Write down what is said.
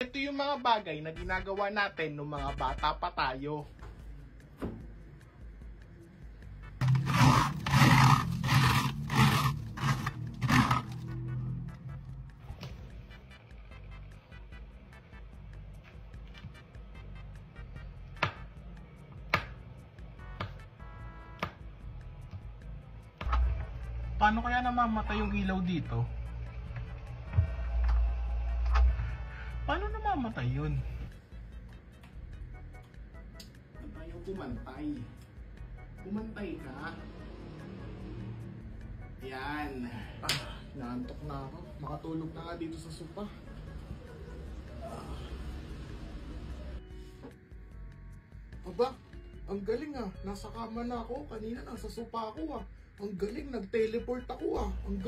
Ito yung mga bagay na ginagawa natin nung mga bata pa tayo. Paano kaya namamatay yung ilaw dito? Paano namamatay yun? Huwag tayong kumantay. Kumantay ka. Yan. Naantok na ako. Makatulog na nga dito sa sopa. Aba, ang galing ah. Nasa kama na ako. Kanina nasa sopa ako ah. Ang galing, nag-teleport ako ah. Ang